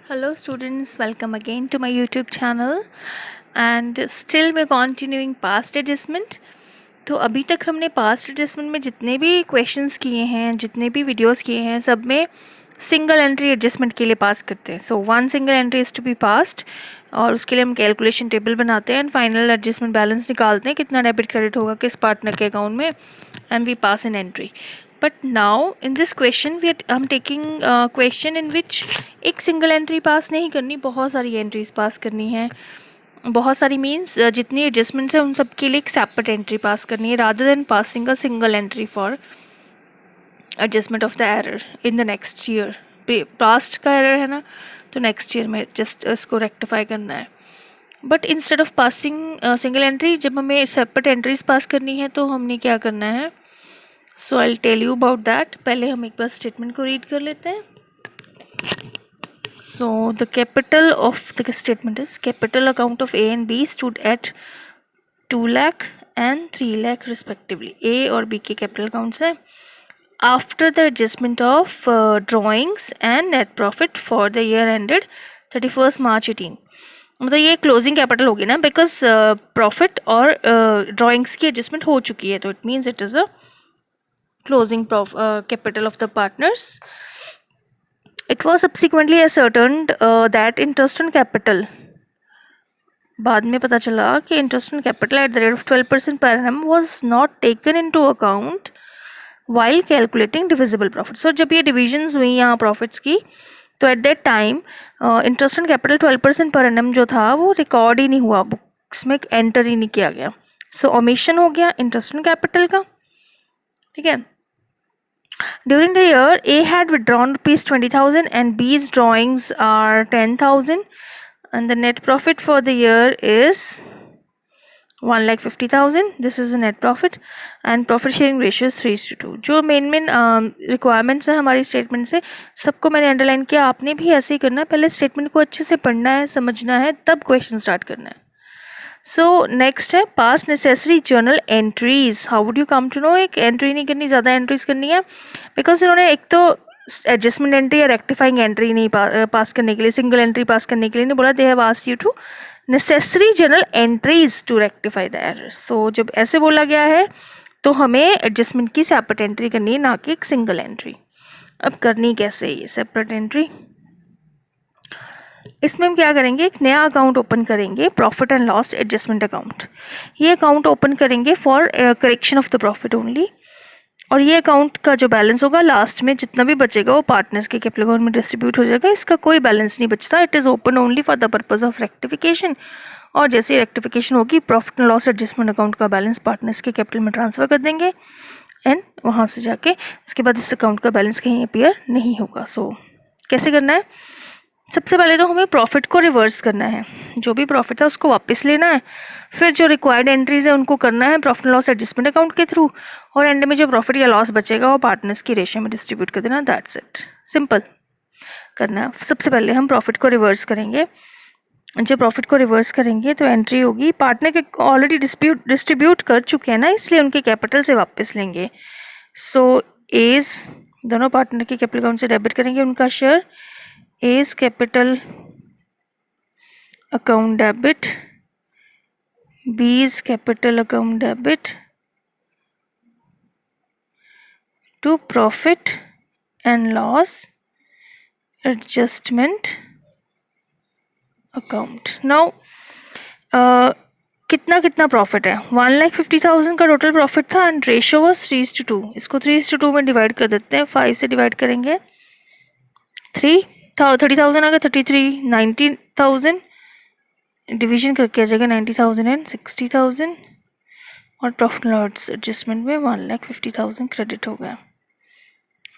Hello students, welcome again to my YouTube channel and still we're continuing past adjustment. तो अभी तक हमने past adjustment में जितने भी questions किए हैं, जितने भी videos किए हैं, सब में single entry adjustment के लिए pass करते हैं. So one single entry is to be passed और उसके लिए हम calculation table बनाते हैं and final adjustment balance निकालते हैं कितना debit credit होगा किस partner के account में and we pass an entry. But now in this question I'm taking question in which एक single entry pass नहीं करनी, बहुत सारी entries pass करनी है. बहुत सारी मीन्स जितनी एडजस्टमेंट्स है उन सब के लिए एक सेपरेट एंट्री पास करनी है rather than passing a single entry for adjustment of the error in the next year. Past का एरर है ना, तो नेक्स्ट ईयर में जस्ट इसको रेक्टिफाई करना है. But instead of passing single entry, जब हमें सेपरेट एंट्रीज पास करनी है तो हमने क्या करना है. So I will tell you about that. पहले हम एक बार स्टेटमेंट को रीड कर लेते हैं. So the capital of the statement is capital account of A and B stood at 2 lakh and 3 lakh respectively. A और B के capital accounts हैं after the adjustment of drawings and net profit for the year ended 31st March 18. मतलब ये closing capital होगी ना, because profit और drawings की adjustment हो चुकी है, तो it means it is a closing capital of the partners. It was subsequently ascertained that interest on capital, बाद में पता चला कि interest on capital at the rate of 12% per annum was not taken into account while calculating divisible profit. So जब ये divisions हुई यहाँ profits की, तो at that time interest on capital 12% per annum जो था वो record ही नहीं हुआ, books में enter ही नहीं किया गया. So omission हो गया interest on capital का. ठीक है. During the year, A had withdrawn rupees 20,000 and B's drawings are 10,000 and the net profit for the year is 1,50,000. This is the net profit and profit sharing ratio is 3:2. जो main requirements हैं हमारी statement से, सबको मैंने underline किया. आपने भी ऐसे ही करना है, पहले statement को अच्छे से पढ़ना है, समझना है, तब question start करना है. सो नेक्स्ट है pass necessary journal entries. How would you come to know. एक एंट्री नहीं करनी, ज़्यादा एंट्रीज करनी है, बिकॉज इन्होंने एक तो एडजस्टमेंट एंट्री या रेक्टिफाइंग एंट्री नहीं पास करने के लिए, सिंगल एंट्री पास करने के लिए नहीं बोला. They have asked you to necessary journal entries to rectify the error. So जब ऐसे बोला गया है तो हमें एडजस्टमेंट की सेपरेट एंट्री करनी है, ना कि एक सिंगल एंट्री. अब करनी कैसे ये सेपरेट एंट्री. इसमें हम क्या करेंगे, एक नया अकाउंट ओपन करेंगे, profit and loss adjustment account. ये अकाउंट ओपन करेंगे for correction of the profit only. और ये अकाउंट का जो बैलेंस होगा लास्ट में जितना भी बचेगा वो पार्टनर्स के कैपिटल अकाउंट में डिस्ट्रीब्यूट हो जाएगा. इसका कोई बैलेंस नहीं बचता. It is open only for the purpose of rectification. और जैसे रेक्टिफिकेशन होगी profit and loss adjustment account का बैलेंस पार्टनर्स के कैपिटल में ट्रांसफ़र कर देंगे एंड वहाँ से जाके उसके बाद इस अकाउंट का बैलेंस कहीं अपीयर नहीं होगा. सो कैसे करना है. सबसे पहले तो हमें प्रॉफिट को रिवर्स करना है. जो भी प्रॉफिट है उसको वापस लेना है, फिर जो रिक्वायर्ड एंट्रीज है उनको करना है profit and loss adjustment account के थ्रू, और एंड में जो प्रॉफिट या लॉस बचेगा वो पार्टनर्स की रेशियो में डिस्ट्रीब्यूट कर देना. That's it. सिंपल करना है. सबसे पहले हम प्रॉफिट को रिवर्स करेंगे. जब प्रॉफिट को रिवर्स करेंगे तो एंट्री होगी, पार्टनर के ऑलरेडी डिस्ट्रीब्यूट कर चुके हैं ना, इसलिए उनके कैपिटल से वापस लेंगे. सो एज दोनों पार्टनर के कैपिटल अकाउंट से डेबिट करेंगे उनका share. A's capital account debit, B's capital account debit to profit and loss adjustment account. Now कितना प्रॉफिट है. 1,50,000 का टोटल प्रॉफिट था एंड रेशियो वॉज 3:2. इसको 3:2 में डिवाइड कर देते हैं. 5 से डिवाइड करेंगे 30,000 आ गया, 33, 90,000 डिवीजन करके आ जाएगा 90,000 एंड 60,000 और प्रॉफिट लॉस एडजस्टमेंट में 1,50,000 क्रेडिट हो गया.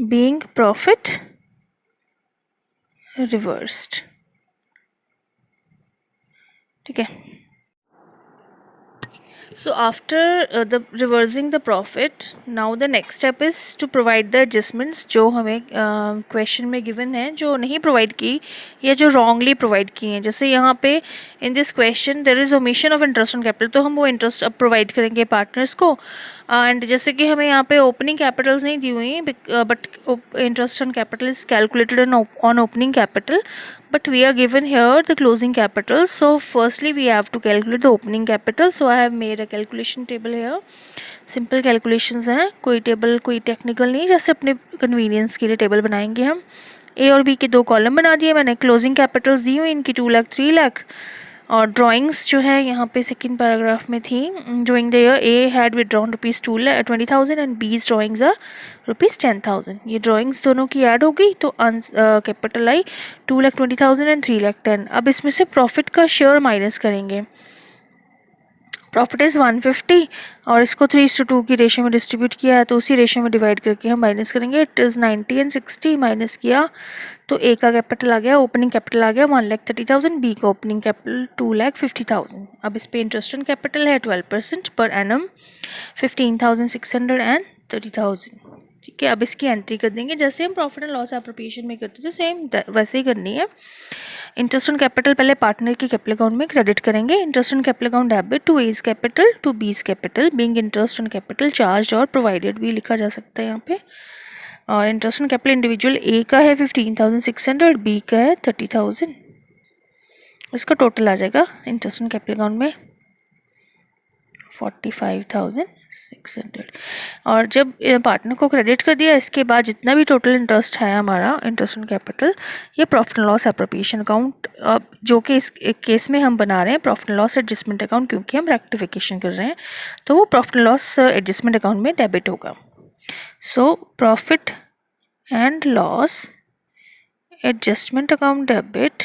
Being profit reversed. ठीक है. So after the reversing the profit, now the next step is to provide the adjustments जो हमें क्वेश्चन में गिवन है, जो नहीं प्रोवाइड की या जो रॉन्गली प्रोवाइड की हैं. जैसे यहाँ पे in this question there is omission of interest on capital, तो हम वो इंटरेस्ट अब प्रोवाइड करेंगे पार्टनर्स को. एंड जैसे कि हमें यहाँ पे ओपनिंग कैपिटल्स नहीं दी हुई, but interest on capital is calculated on opening capital, but we are given here the closing capital. So firstly we have to calculate the opening capital. So I have made a calculation table here. Simple calculations हैं, कोई table कोई technical नहीं, जैसे अपने convenience के लिए table बनाएंगे हम। ए और बी के दो कॉलम बना दिए मैंने, क्लोजिंग कैपिटल्स दी हुई इनकी 2 लाख 3 लाख, और ड्राइंग्स जो है यहाँ पे सेकंड पैराग्राफ में थी। During the year A had withdrawn ₹20,000 and बीज ड्राइंग्स आर ₹10,000। ये ड्राइंग्स दोनों की ऐड हो गई तो कैपिटल आई 2,20,000 एंड 3,10,000। अब इसमें से प्रॉफिट का शेयर माइनस करेंगे। प्रॉफिट इज़ 150 और इसको 3:2 की रेशियो में डिस्ट्रीब्यूट किया है, तो उसी रेशियो में डिवाइड करके हम माइनस करेंगे। इट इज़ 90 एंड 60 माइनस किया तो ए का कैपिटल आ गया, ओपनिंग कैपिटल आ गया 1,30,000, बी का ओपनिंग कैपिटल 2,50,000। अब इस पे इंटरेस्ट ऑन कैपिटल है 12% पर एनम 15,600 एंड 30,000। ठीक है, अब इसकी एंट्री कर देंगे जैसे हम प्रॉफिट एंड लॉस एप्रोप्रिएशन में करते थे, सेम वैसे ही करनी है। इंटरेस्ट ऑन कैपिटल पहले पार्टनर के कैपिटल अकाउंट में क्रेडिट करेंगे। Interest on capital account debit to A's capital to B's capital, being interest on capital charge और प्रोवाइडेड भी लिखा जा सकता है यहाँ पे। और interest on capital individual A का है 15,600, बी का है 30,000। इसका टोटल आ जाएगा इंटरेस्ट ऑन कैपिटल अकाउंट में 45,600। और जब पार्टनर को क्रेडिट कर दिया, इसके बाद जितना भी टोटल इंटरेस्ट है हमारा इंटरेस्ट ऑन कैपिटल, ये profit and loss appropriation account, जो कि इस केस में हम बना रहे हैं profit and loss adjustment account, क्योंकि हम रेक्टिफिकेशन कर रहे हैं, तो वो profit and loss adjustment account में डेबिट होगा। So profit and loss adjustment account debit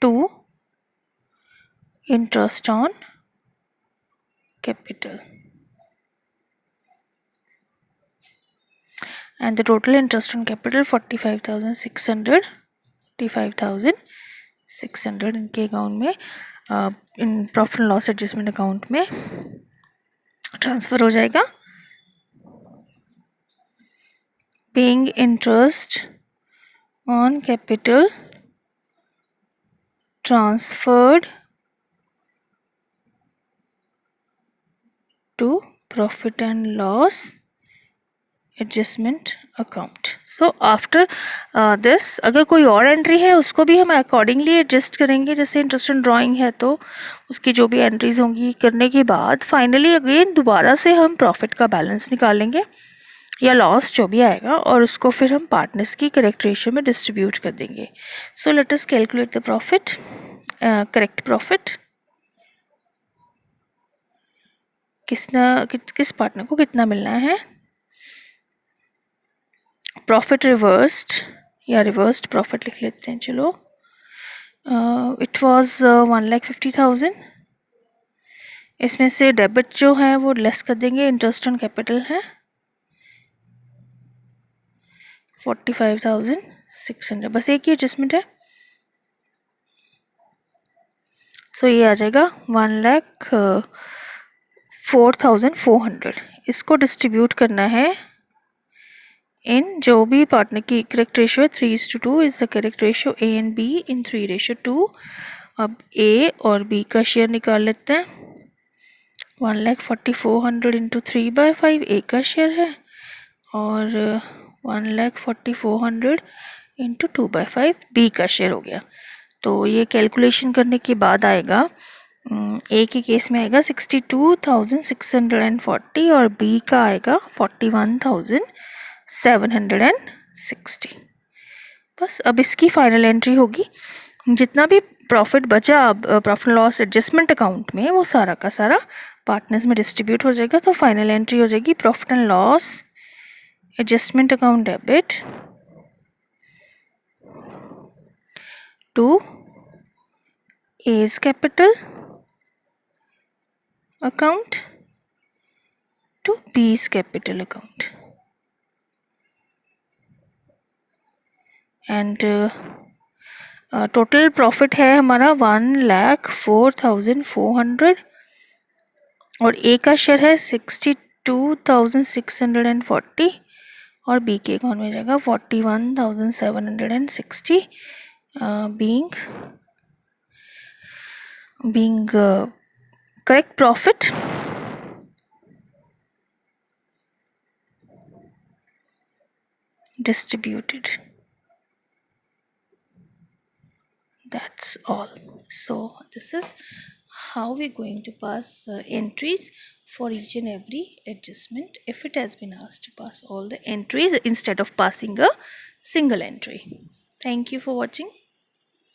to interest on capital, and the total interest on capital 45,600 45,600 इनके अकाउंट में in profit and loss adjustment account में ट्रांसफ़र हो जाएगा। Paying interest on capital transferred to profit and loss adjustment account. So after this अगर कोई और entry है उसको भी हम अकॉर्डिंगली एडजस्ट करेंगे। जैसे इंटरेस्ट ऑन ड्राइंग है तो उसकी जो भी एंट्रीज होंगी करने के बाद फाइनली अगेन दोबारा से हम प्रॉफिट का बैलेंस निकालेंगे या लॉस जो भी आएगा, और उसको फिर हम पार्टनर्स की करेक्ट रेशियो में डिस्ट्रीब्यूट कर देंगे। So let us calculate the profit, correct profit. किस पार्टनर को कितना मिलना है। प्रॉफिट रिवर्स्ड या रिवर्स्ड प्रॉफिट लिख लेते हैं, चलो। It was 1,50,000। इसमें से डेबिट जो है वो लेस कर देंगे, इंटरेस्ट ऑन कैपिटल है 45,600, बस एक ही एडजस्टमेंट है। सो ये आ जाएगा 1,04,400। इसको डिस्ट्रीब्यूट करना है इन जो भी पार्टनर की करेक्ट रेशियो है 3:2 is the correct ratio A and be in 3:2। अब ए और बी का शेयर निकाल लेते हैं। 1,44,000 इंटू 3/5 ए का शेयर है, और 1,44,000 इंटू 2/5 बी का शेयर हो गया। तो ये कैलकुलेशन करने के बाद आएगा, ए के केस में आएगा 62,640 और बी का आएगा 41,760। बस अब इसकी फाइनल एंट्री होगी। जितना भी प्रॉफिट बचा अब प्रॉफिट लॉस एडजस्टमेंट अकाउंट में, वो सारा का सारा पार्टनर्स में डिस्ट्रीब्यूट हो जाएगा। तो फाइनल एंट्री हो जाएगी profit and loss adjustment account debit to A's capital account to B's capital account, and total profit है हमारा 1,04,400 और A का शेयर है 62,640 और B के अकाउंट में जाएगा 41,760, being correct profit. Distributed. That's all. So this is how we're going to pass entries for each and every adjustment if it has been asked to pass all the entries instead of passing a single entry. Thank you for watching.